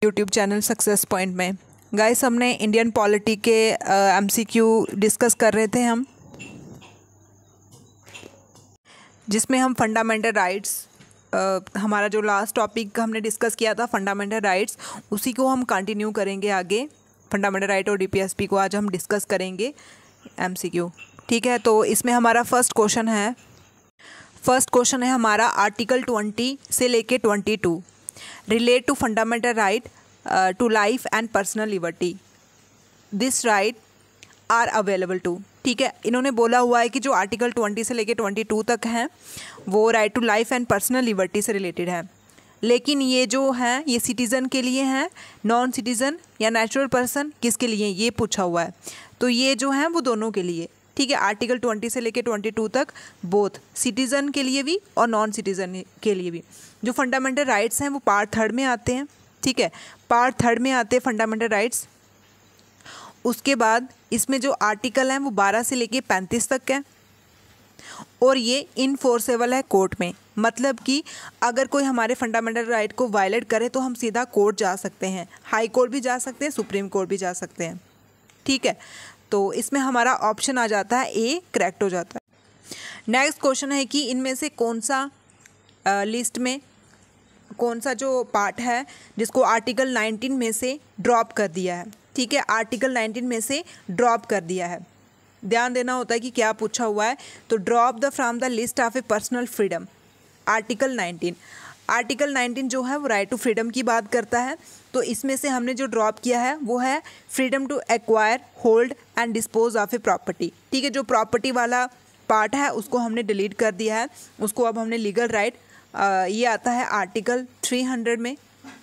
YouTube channel success point में। Guys, हमने Indian polity के एमसीक्यू डिस्कस कर रहे थे हम, जिसमें हम फंडामेंटल राइट्स, हमारा जो लास्ट टॉपिक हमने डिस्कस किया था फंडामेंटल राइट्स, उसी को हम कंटिन्यू करेंगे आगे। फंडामेंटल राइट और डीपीएसपी को आज हम डिस्कस करेंगे एमसीक्यू, ठीक है। तो इसमें हमारा फर्स्ट क्वेश्चन है हमारा आर्टिकल 20 से लेके 22, relate to fundamental right to life and personal liberty, this right are available to, ठीक है। इन्होंने बोला हुआ है कि जो आर्टिकल 20 से लेके 22 तक हैं वो right to life and personal liberty से रिलेटेड है, लेकिन ये जो हैं ये सिटीज़न के लिए हैं, नॉन सिटीज़न या नेचुरल पर्सन किसके लिए ये पूछा हुआ है। तो ये जो हैं वो दोनों के लिए, ठीक है। आर्टिकल 20 से लेके 22 तक बोथ सिटीज़न के लिए भी और नॉन सिटीज़न के लिए भी। जो फंडामेंटल राइट्स हैं वो पार्ट 3 में आते हैं, ठीक है। पार्ट 3 में आते हैं फंडामेंटल राइट्स। उसके बाद इसमें जो आर्टिकल हैं वो 12 से लेके 35 तक है और ये इनफोर्सेबल है कोर्ट में। मतलब कि अगर कोई हमारे फंडामेंटल राइट को वायलेट करे तो हम सीधा कोर्ट जा सकते हैं, हाई कोर्ट भी जा सकते हैं, सुप्रीम कोर्ट भी जा सकते हैं, ठीक है। तो इसमें हमारा ऑप्शन आ जाता है ए, करेक्ट हो जाता है। नेक्स्ट क्वेश्चन है कि इनमें से कौन सा लिस्ट में कौन सा जो पार्ट है जिसको आर्टिकल 19 में से ड्रॉप कर दिया है, ठीक है। आर्टिकल 19 में से ड्रॉप कर दिया है, ध्यान देना होता है कि क्या पूछा हुआ है। तो drop the from the list of A personal freedom, article 19 जो है वो राइट टू फ्रीडम की बात करता है। तो इसमें से हमने जो ड्रॉप किया है वो है freedom to acquire, hold and dispose of a property, ठीक है। जो प्रॉपर्टी वाला पार्ट है उसको हमने डिलीट कर दिया है, उसको अब हमने लीगल राइट, ये आता है आर्टिकल 300 में,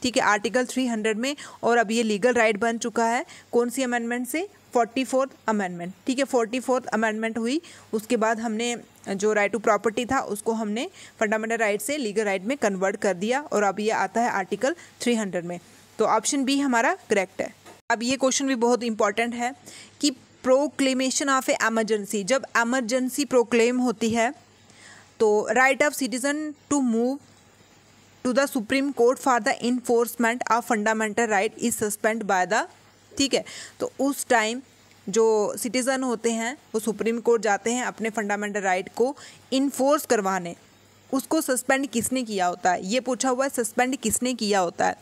ठीक है, आर्टिकल 300 में। और अब ये लीगल राइट बन चुका है कौन सी अमेंडमेंट से, 44th अमेंडमेंट, ठीक है। 44th अमेंडमेंट हुई, उसके बाद हमने जो राइट टू प्रॉपर्टी था उसको हमने फंडामेंटल राइट से लीगल राइट में कन्वर्ट कर दिया और अब ये आता है आर्टिकल 300 में। तो ऑप्शन बी हमारा करेक्ट है। अब ये क्वेश्चन भी बहुत इंपॉर्टेंट है कि प्रोक्लेमेशन ऑफ ए एमरजेंसी, जब एमरजेंसी प्रोक्लेम होती है तो right of citizen to move to the supreme court for the enforcement of fundamental right is suspend by the, ठीक है। तो उस टाइम जो सिटीज़न होते हैं वो सुप्रीम कोर्ट जाते हैं अपने फंडामेंटल राइट को इन्फोर्स करवाने। उसको सस्पेंड किसने किया होता है, ये पूछा हुआ है, सस्पेंड किसने किया होता है,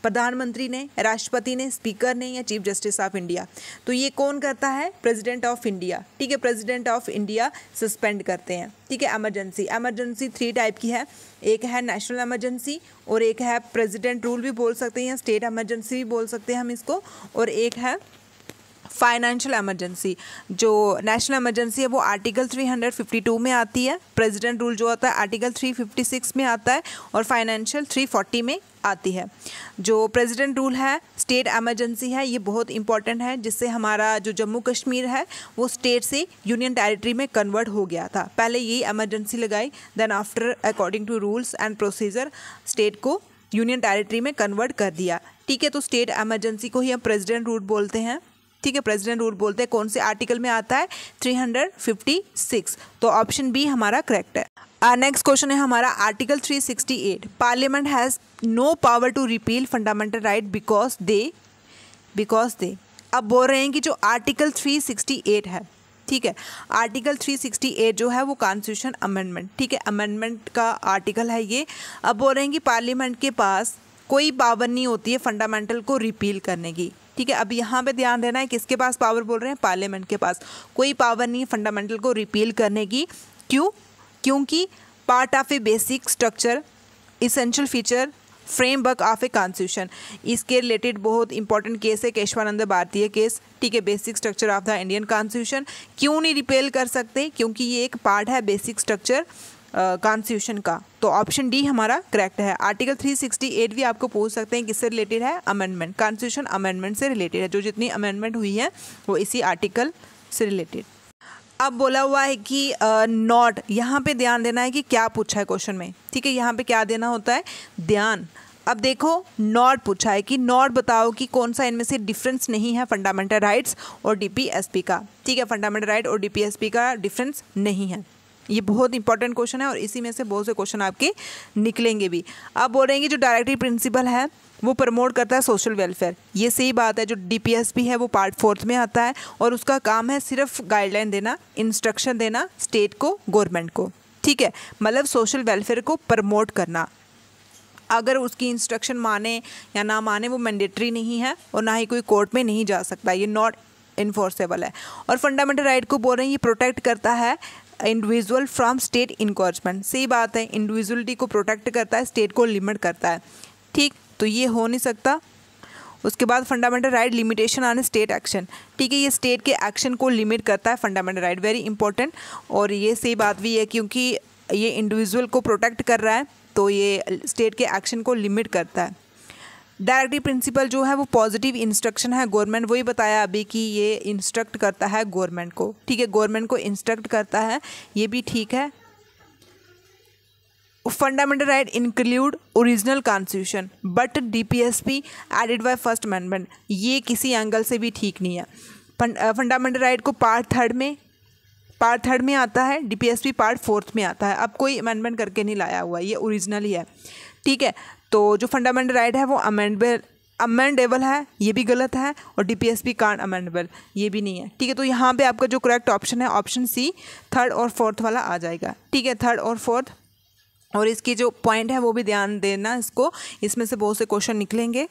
प्रधानमंत्री ने, राष्ट्रपति ने, स्पीकर ने या चीफ जस्टिस ऑफ इंडिया। तो ये कौन करता है, प्रेसिडेंट ऑफ इंडिया, ठीक है। प्रेसिडेंट ऑफ इंडिया सस्पेंड करते हैं, ठीक है। एमरजेंसी 3 टाइप की है, एक है नेशनल एमरजेंसी और एक है प्रेसिडेंट रूल भी बोल सकते हैं या स्टेट एमरजेंसी भी बोल सकते हैं हम इसको, और एक है फाइनेंशियल एमरजेंसी। जो नेशनल एमरजेंसी है वो आर्टिकल 352 में आती है, प्रेसिडेंट रूल जो होता है आर्टिकल 356 में आता है और फाइनेंशियल 340 में आती है। जो प्रेसिडेंट रूल है स्टेट एमरजेंसी है, ये बहुत इंपॉर्टेंट है, जिससे हमारा जो जम्मू कश्मीर है वो स्टेट से यूनियन टेरिटरी में कन्वर्ट हो गया था। पहले यही एमरजेंसी लगाई, then after according to rules and procedure state को यूनियन टेरिटरी में कन्वर्ट कर दिया, ठीक है। तो स्टेट एमरजेंसी को ही हम प्रेसिडेंट रूल बोलते हैं, ठीक है। प्रेसिडेंट रूल बोलते हैं, कौन से आर्टिकल में आता है, 356। तो ऑप्शन बी हमारा करेक्ट है। नेक्स्ट क्वेश्चन है हमारा article 368, parliament has no power to repeal fundamental right because they अब बोल रहे हैं कि जो आर्टिकल 368 है, ठीक है, आर्टिकल 368 जो है वो कॉन्स्टिट्यूशन अमेंडमेंट, ठीक है, अमेंडमेंट का आर्टिकल है ये। अब बोल रहे हैं कि पार्लियामेंट के पास कोई पावर नहीं होती है फंडामेंटल को रिपील करने की, ठीक है। अब यहाँ पे ध्यान देना है किसके पास पावर बोल रहे हैं, पार्लियामेंट के पास कोई पावर नहीं है फंडामेंटल को रिपील करने की। क्यों? क्योंकि part of A basic structure, essential feature, framework of a constitution, इसके रिलेटेड बहुत इंपॉर्टेंट केस है केशवानंद भारतीय केस, ठीक है। Basic structure of the Indian constitution क्यों नहीं रिपेल कर सकते, क्योंकि ये एक पार्ट है बेसिक स्ट्रक्चर कॉन्स्टिट्यूशन का। तो ऑप्शन डी हमारा करेक्ट है। आर्टिकल 368 भी आपको पूछ सकते हैं किससे रिलेटेड है, अमेंडमेंट, कॉन्स्टिट्यूशन अमेंडमेंट से रिलेटेड है। जो जितनी अमेंडमेंट हुई है वो इसी आर्टिकल से रिलेटेड। अब बोला हुआ है कि नॉट, यहाँ पे ध्यान देना है कि क्या पूछा है क्वेश्चन में, ठीक है। यहाँ पे क्या देना होता है, ध्यान। अब देखो नॉट पूछा है कि नॉट बताओ कि कौन सा इनमें से डिफरेंस नहीं है फंडामेंटल राइट्स और डीपीएसपी का, ठीक है। फंडामेंटल राइट और डीपीएसपी का डिफरेंस नहीं है, ये बहुत इंपॉर्टेंट क्वेश्चन है और इसी में से बहुत से क्वेश्चन आपके निकलेंगे भी। अब बोल रहे हैं कि जो डायरेक्टरी प्रिंसिपल है वो प्रमोट करता है सोशल वेलफेयर। ये सही बात है। जो डीपीएसपी है वो पार्ट 4 में आता है और उसका काम है सिर्फ गाइडलाइन देना, इंस्ट्रक्शन देना स्टेट को, गवर्नमेंट को, ठीक है। मतलब सोशल वेलफेयर को प्रमोट करना। अगर उसकी इंस्ट्रक्शन माने या ना माने वो मैंडेटरी नहीं है और ना ही कोई कोर्ट में नहीं जा सकता, ये नॉट इन्फोर्सेबल है। और फंडामेंटल राइट को बोल रहे हैं ये प्रोटेक्ट करता है इंडिविजुअल फ्रॉम स्टेट इनक्रोचमेंट। सही बात है, इंडिविजुअलिटी को प्रोटेक्ट करता है, स्टेट को लिमिट करता है, ठीक। तो ये हो नहीं सकता। उसके बाद fundamental right limitation on state action, ठीक है। ये स्टेट के एक्शन को लिमिट करता है फंडामेंटल राइट, वेरी इंपॉर्टेंट। और ये सही बात भी है क्योंकि ये इंडिविजुअल को प्रोटेक्ट कर रहा है तो ये स्टेट के एक्शन को लिमिट करता है। डायरेक्टिव प्रिंसिपल जो है वो पॉजिटिव इंस्ट्रक्शन है गवर्नमेंट, वही बताया अभी कि ये इंस्ट्रक्ट करता है गवर्नमेंट को, ठीक है। गवर्नमेंट को इंस्ट्रक्ट करता है, ये भी ठीक है। Fundamental right include original constitution but DPSP added by first amendment, ये किसी एंगल से भी ठीक नहीं है। फंडामेंटल राइट को पार्ट थर्ड में आता है, डीपीएसपी पार्ट 4 में आता है। अब कोई अमेंडमेंट करके नहीं लाया हुआ, ये ओरिजिनल ही है, ठीक है। तो जो फंडामेंटल राइट है वो अमेंडेबल है, ये भी गलत है। और डीपीएसपी कांट अमेंडेबल, ये भी नहीं है, ठीक है। तो यहाँ पे आपका जो करेक्ट ऑप्शन है ऑप्शन सी, 3rd और 4th वाला आ जाएगा, ठीक है। 3rd और 4th, और इसकी जो पॉइंट है वो भी ध्यान देना इसको, इसमें से बहुत से क्वेश्चन निकलेंगे,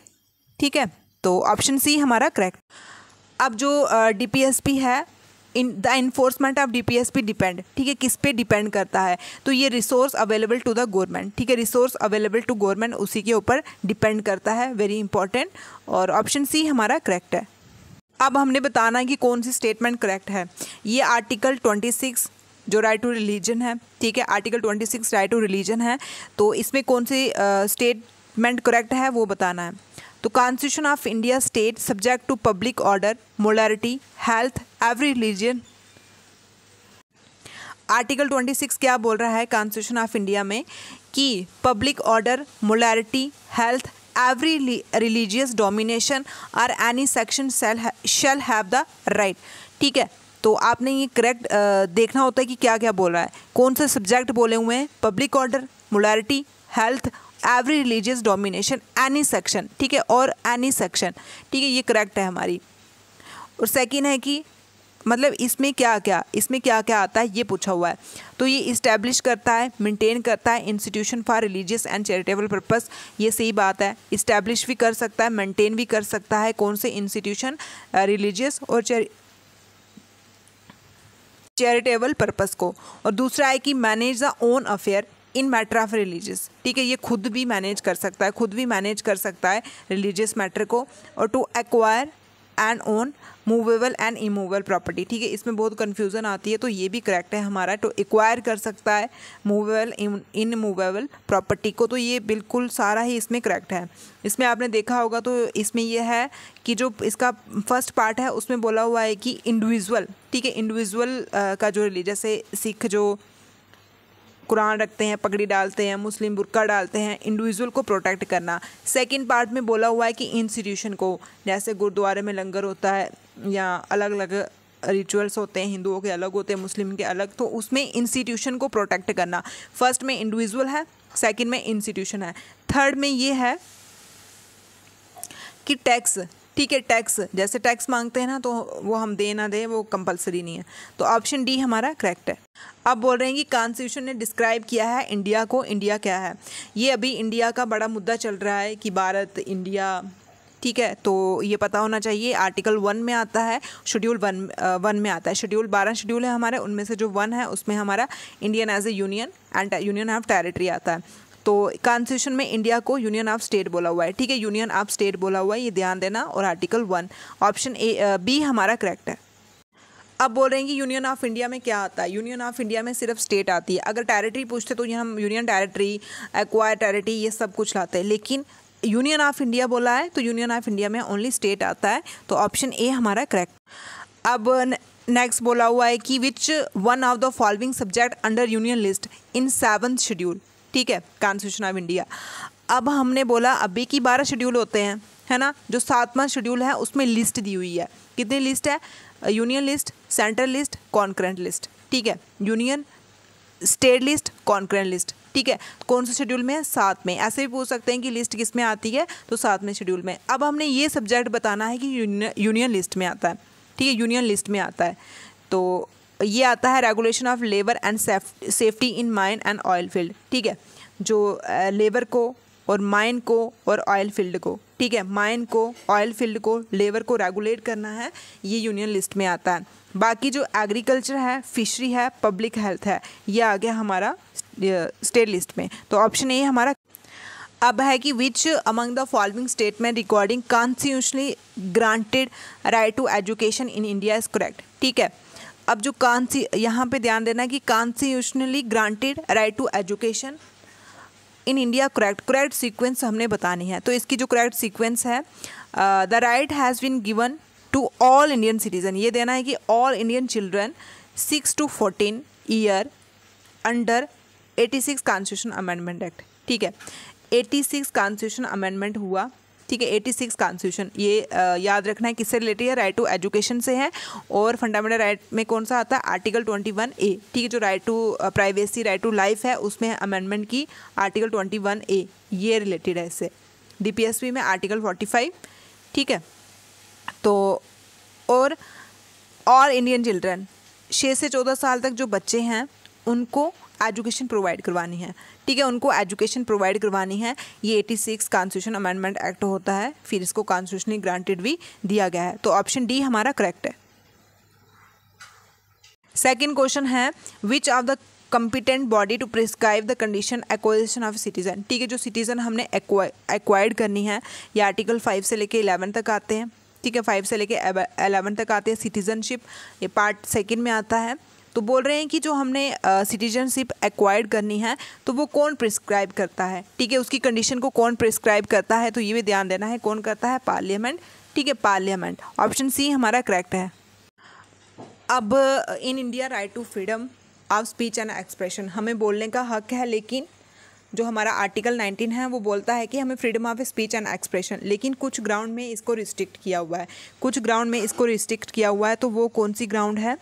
ठीक है। तो ऑप्शन सी हमारा करेक्ट। अब जो डीपीएसपी है, in the enforcement of DPSP depend, ठीक है, किस पे डिपेंड करता है? तो ये resource available to the government, ठीक है। रिसोर्स अवेलेबल टू गवर्नमेंट उसी के ऊपर डिपेंड करता है, वेरी इंपॉर्टेंट। और ऑप्शन सी हमारा करेक्ट है। अब हमने बताना है कि कौन सी स्टेटमेंट करेक्ट है। ये आर्टिकल 26 जो राइट टू रिलीजन है, ठीक है, आर्टिकल 26 राइट टू रिलीजन है, तो इसमें कौन सी स्टेटमेंट करेक्ट है वो बताना है। तो constitution of India state subject to public order, morality, health, every religion. Article 26 क्या बोल रहा है कॉन्स्टिट्यूशन ऑफ इंडिया में कि public order, morality, health, every religious domination और any section shall have the right, ठीक है। तो आपने ये करेक्ट देखना होता है कि क्या क्या बोल रहा है, कौन से सब्जेक्ट बोले हुए हैं, public order, morality, health, every religious domination, any section, ठीक है, और एनी सेक्शन, ठीक है, ये करेक्ट है हमारी। और सेकंड है कि मतलब इसमें क्या क्या आता है ये पूछा हुआ है। तो ये इस्टेब्लिश करता है, मेंटेन करता है institution for religious and charitable purpose, ये सही बात है। इस्टेब्लिश भी कर सकता है, मेंटेन भी कर सकता है, कौन से इंस्टीट्यूशन, रिलीजियस और चैरिटेबल पर्पस को। और दूसरा है कि manage the own affair in matter of religious, ठीक है, ये खुद भी मैनेज कर सकता है रिलीजियस मैटर को। और to acquire and own movable and immovable property, ठीक है, इसमें बहुत कन्फ्यूज़न आती है, तो ये भी करेक्ट है हमारा। तो एक्वायर कर सकता है मूवेबल इनमूवेबल प्रॉपर्टी को, तो ये बिल्कुल सारा ही इसमें करेक्ट है। इसमें आपने देखा होगा तो इसमें ये है कि जो इसका फर्स्ट पार्ट है उसमें बोला हुआ है कि इंडिविजुअल, ठीक है, इंडिविजुअल का जो रिलीजियस है, सिख जो कुरान रखते हैं, पगड़ी डालते हैं, मुस्लिम बुर्का डालते हैं, इंडिविजुअल को प्रोटेक्ट करना। सेकंड पार्ट में बोला हुआ है कि इंस्टीट्यूशन को, जैसे गुरुद्वारे में लंगर होता है या अलग अलग रिचुअल्स होते हैं, हिंदुओं के अलग होते हैं, मुस्लिम के अलग, तो उसमें इंस्टीट्यूशन को प्रोटेक्ट करना। फर्स्ट में इंडिविजुअल है, सेकंड में इंस्टीट्यूशन है, थर्ड में ये है कि टैक्स, ठीक है, टैक्स जैसे टैक्स मांगते हैं ना तो वो हम दे ना दे वो कंपलसरी नहीं है। तो ऑप्शन डी हमारा करेक्ट है। अब बोल रहे हैं कि कॉन्स्टिट्यूशन ने डिस्क्राइब किया है इंडिया को, इंडिया क्या है। ये अभी इंडिया का बड़ा मुद्दा चल रहा है कि भारत, इंडिया, ठीक है, तो ये पता होना चाहिए। आर्टिकल 1 में आता है, शेड्यूल 1 में आता है। शेड्यूल 12 शेड्यूल है हमारे, उनमें से जो 1 है उसमें हमारा Indian as a union and union of territory आता है। तो कॉन्स्टिट्यूशन में इंडिया को यूनियन ऑफ स्टेट बोला हुआ है, ठीक है, यूनियन ऑफ स्टेट बोला हुआ है, ये ध्यान देना। और आर्टिकल 1 ऑप्शन बी हमारा करेक्ट है। अब बोल रहे हैं कि यूनियन ऑफ इंडिया में क्या आता है। यूनियन ऑफ इंडिया में सिर्फ स्टेट आती है। अगर टेरिटरी पूछते तो ये हम यूनियन टेरिटरी, एक्वायर टेरिटरी, ये सब कुछ लाते हैं, लेकिन यूनियन ऑफ इंडिया बोला है तो यूनियन ऑफ इंडिया में ओनली स्टेट आता है। तो ऑप्शन ए हमारा करेक्ट। अब नेक्स्ट बोला हुआ है कि which one of the following subject under union list in 7th schedule, ठीक है, कॉन्स्टिट्यूशन ऑफ इंडिया। अब हमने बोला अभी की 12 शेड्यूल होते हैं, है ना, जो 7वां शेड्यूल है उसमें लिस्ट दी हुई है। कितनी लिस्ट है? Union list, central list, concurrent list, ठीक है, union, state list, concurrent list, ठीक है, कौन से शेड्यूल में है? 7 में। ऐसे भी पूछ सकते हैं कि लिस्ट किस में आती है, तो 7 में शेड्यूल में। अब हमने ये सब्जेक्ट बताना है कि यूनियन लिस्ट में आता है, ठीक है, यूनियन लिस्ट में आता है। तो ये आता है regulation of labour and safety in mine and oil field, ठीक है, जो लेबर को और माइन को और ऑयल फील्ड को, ठीक है, माइन को, ऑयल फील्ड को, लेबर को रेगुलेट करना है, ये यूनियन लिस्ट में आता है। बाकी जो एग्रीकल्चर है, फिशरी है, पब्लिक हेल्थ है, ये आ गया हमारा स्टेट लिस्ट में। तो ऑप्शन ए हमारा। अब है कि which among the following statement recording constitutionally granted right to education in India is correct, ठीक है। अब जो यहाँ पे ध्यान देना है कि constitutionally granted right to education in India correct sequence हमने बतानी है। तो इसकी जो करेक्ट सीक्वेंस है, the right has been given to all Indian citizen, ये देना है कि all Indian children 6 to 14 year under 86 constitution amendment act, ठीक है, 86 कॉन्स्टिट्यूशन अमेंडमेंट हुआ, ठीक है, 86 कॉन्स्टिट्यूशन, ये याद रखना है किससे रिलेटेड है? राइट टू एजुकेशन से है। और फंडामेंटल राइट में कौन सा आता है? आर्टिकल 21A, ठीक है, जो right to privacy, right to life है, उसमें अमेंडमेंट की आर्टिकल 21A, ये रिलेटेड है इससे। DPSP में आर्टिकल 45, ठीक है। तो और ऑल इंडियन चिल्ड्रन 6 से 14 साल तक जो बच्चे हैं उनको एजुकेशन प्रोवाइड करवानी है, ठीक है, उनको एजुकेशन प्रोवाइड करवानी है। ये 86 कॉन्स्टिट्यूशन अमेंडमेंट एक्ट होता है, फिर इसको कॉन्स्टिट्यूशनली ग्रांटेड भी दिया गया है। तो ऑप्शन डी हमारा करेक्ट है। सेकंड क्वेश्चन है which of the competent body to prescribe the condition acquisition of citizen, ठीक है, जो सिटीजन हमने एक्वायर्ड करनी है, ये आर्टिकल 5 से लेके 11 तक आते हैं, ठीक है, 5 से लेके 11 तक आते हैं। सिटीजनशिप ये पार्ट सेकंड में आता है। तो बोल रहे हैं कि जो हमने सिटीजनशिप एक्वायर्ड करनी है तो वो कौन प्रिस्क्राइब करता है, ठीक है, उसकी कंडीशन को कौन प्रिस्क्राइब करता है, तो ये भी ध्यान देना है, कौन करता है? पार्लियामेंट, ठीक है, पार्लियामेंट। ऑप्शन सी हमारा करेक्ट है। अब in India right to freedom of speech and expression, हमें बोलने का हक है, लेकिन जो हमारा आर्टिकल 19 है वो बोलता है कि हमें freedom of speech and expression, लेकिन कुछ ग्राउंड में इसको रिस्ट्रिक्ट किया हुआ है, कुछ ग्राउंड में इसको रिस्ट्रिक्ट किया हुआ है। तो वो कौन सी ग्राउंड है?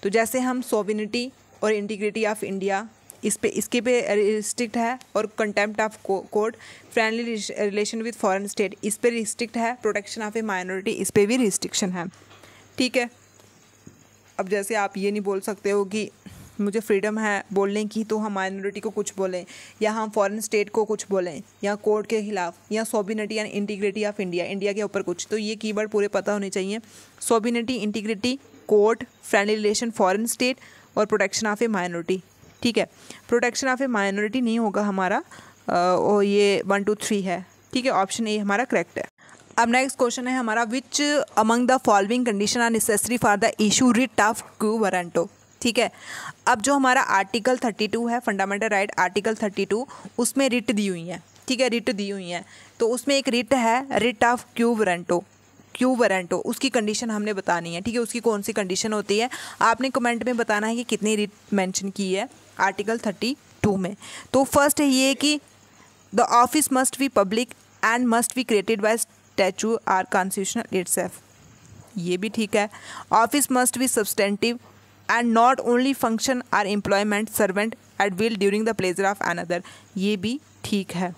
तो जैसे हम सोविनिटी और इंटीग्रिटी ऑफ इंडिया, इसके पे रिस्ट्रिक्ट है, और contempt of court, friendly relation with foreign state, इस पे रिस्ट्रिक्ट है, प्रोटेक्शन ऑफ ए माइनॉरिटी, इस पे भी रिस्ट्रिक्शन है, ठीक है। अब जैसे आप ये नहीं बोल सकते हो कि मुझे फ्रीडम है बोलने की तो हम माइनॉरिटी को कुछ बोलें, या हम फॉरेन स्टेट को कुछ बोलें, या कोर्ट के खिलाफ, या सोविनिटी and integrity of India, India के ऊपर कुछ। तो ये कीवर्ड पूरे पता होने चाहिए। सोविनिटी, integrity, court, friendly relation, foreign state और प्रोटेक्शन ऑफ ए माइनॉरिटी, ठीक है। प्रोटेक्शन ऑफ ए माइनॉरिटी नहीं होगा हमारा, और ये 1 2 3 है, ठीक है, ऑप्शन ए हमारा करेक्ट है। अब नेक्स्ट क्वेश्चन है हमारा which among the following condition are necessary for the issue writ of quo warranto, ठीक है। अब जो हमारा आर्टिकल 32 है, फंडामेंटल राइट आर्टिकल 32, उसमें रिट दी हुई है, ठीक है, रिट दी हुई है। तो उसमें एक रिट है रिट ऑफ क्यू वारंटो, उसकी कंडीशन हमने बतानी है, ठीक है, उसकी कौन सी कंडीशन होती है, आपने कमेंट में बताना है कि कितनी रिट मेंशन की है आर्टिकल 32 में। तो फर्स्ट है ये कि the office must be public and must be created by statute or constitutional itself, ये भी ठीक है। Office must be substantive and not only function or employment servant at will during the pleasure of another, ये भी ठीक है।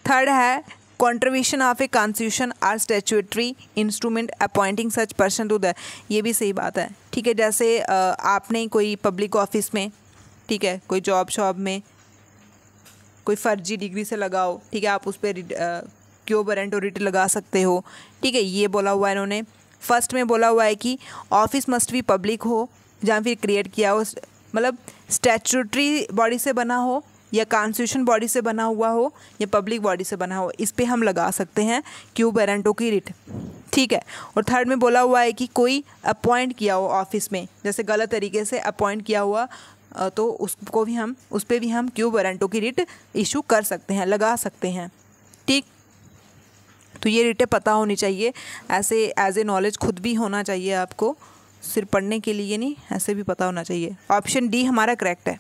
Third है contribution of a constitution or statutory instrument appointing such person to the, ये भी सही बात है, ठीक है। जैसे आपने कोई पब्लिक ऑफिस में, ठीक है, कोई जॉब शॉप में कोई फर्जी डिग्री से लगाओ, ठीक है, आप उस पर क्यू वारंट और रिट लगा सकते हो, ठीक है, ये बोला हुआ है इन्होंने। फर्स्ट में बोला हुआ है कि ऑफिस मस्ट भी पब्लिक हो, जहाँ फिर क्रिएट किया हो, मतलब स्टैट्यूटरी बॉडी से बना हो, या कॉन्स्टिट्यूशन बॉडी से बना हुआ हो, या पब्लिक बॉडी से बना हो, इस पे हम लगा सकते हैं क्यू वारंटो की रिट, ठीक है। और थर्ड में बोला हुआ है कि कोई अपॉइंट किया हो ऑफिस में, जैसे गलत तरीके से अपॉइंट किया हुआ, तो उसको भी हम, उस पर भी हम क्यू वारंटो की रिट इशू कर सकते हैं, लगा सकते हैं, ठीक। तो ये रिटें पता होनी चाहिए, ऐसे एज ए नॉलेज खुद भी होना चाहिए आपको, सिर्फ पढ़ने के लिए नहीं, ऐसे भी पता होना चाहिए। ऑप्शन डी हमारा करेक्ट है।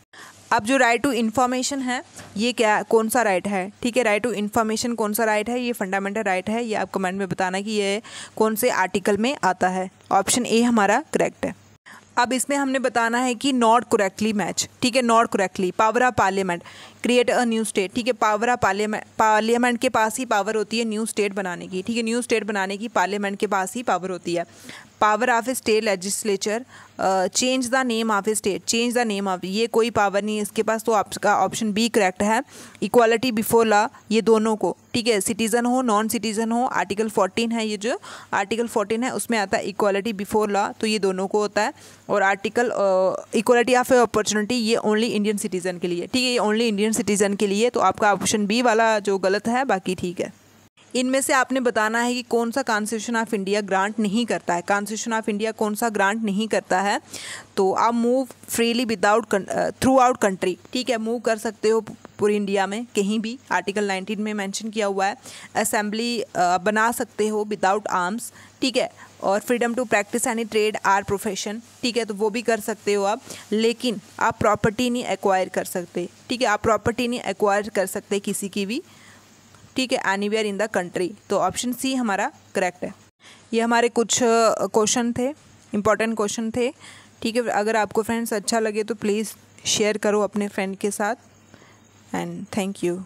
अब जो राइट टू इन्फॉर्मेशन है, ये क्या, कौन सा राइट है, ठीक है, राइट टू इन्फॉर्मेशन कौन सा राइट है, ये फंडामेंटल राइट है, ये आप कमेंट में बताना कि ये कौन से आर्टिकल में आता है। ऑप्शन ए हमारा करेक्ट है। अब इसमें हमने बताना है कि नॉट करेक्टली मैच, ठीक है, not correctly. Power of parliament create a new state, ठीक है, पावर ऑफ पार्लियामेंट के पास ही पावर होती है न्यू स्टेट बनाने की, ठीक है, न्यू स्टेट बनाने की पार्लियामेंट के पास ही पावर होती है। Power of A state legislature change the name of A state, change the name of, ये कोई पावर नहीं है इसके पास, तो आपका ऑप्शन बी करेक्ट है। इक्वालिटी बिफोर लॉ, ये दोनों को, ठीक है, सिटीज़न हो नॉन सिटीज़न हो, आर्टिकल 14 है, ये जो आर्टिकल 14 है उसमें आता है इक्वालिटी बिफोर लॉ, तो ये दोनों को होता है। और आर्टिकल इक्वालिटी ऑफ अपॉर्चुनिटी, ये ओनली इंडियन सिटीज़न के लिए, ठीक है, ये ओनली इंडियन सिटीज़न के लिए, तो आपका ऑप्शन बी वाला जो गलत है, बाकी ठीक है। इनमें से आपने बताना है कि कौन सा कॉन्स्टिट्यूशन ऑफ इंडिया ग्रांट नहीं करता है, कॉन्स्टिट्यूशन ऑफ इंडिया कौन सा ग्रांट नहीं करता है। तो आप move freely without through out country, ठीक है, मूव कर सकते हो पूरी इंडिया में कहीं भी, आर्टिकल 19 में मेंशन किया हुआ है। असेंबली बना सकते हो विदाउट आर्म्स, ठीक है, और freedom to practise any trade or profession, ठीक है, तो वो भी कर सकते हो आप, लेकिन आप प्रॉपर्टी नहीं एक्वायर कर सकते, ठीक है, आप प्रॉपर्टी नहीं एक्वायर कर सकते किसी की भी, ठीक है, एनीवेयर इन द कंट्री, तो ऑप्शन सी हमारा करेक्ट है। ये हमारे कुछ क्वेश्चन थे, इंपॉर्टेंट क्वेश्चन थे, ठीक है। अगर आपको फ्रेंड्स अच्छा लगे तो प्लीज़ शेयर करो अपने फ्रेंड के साथ, एंड थैंक यू।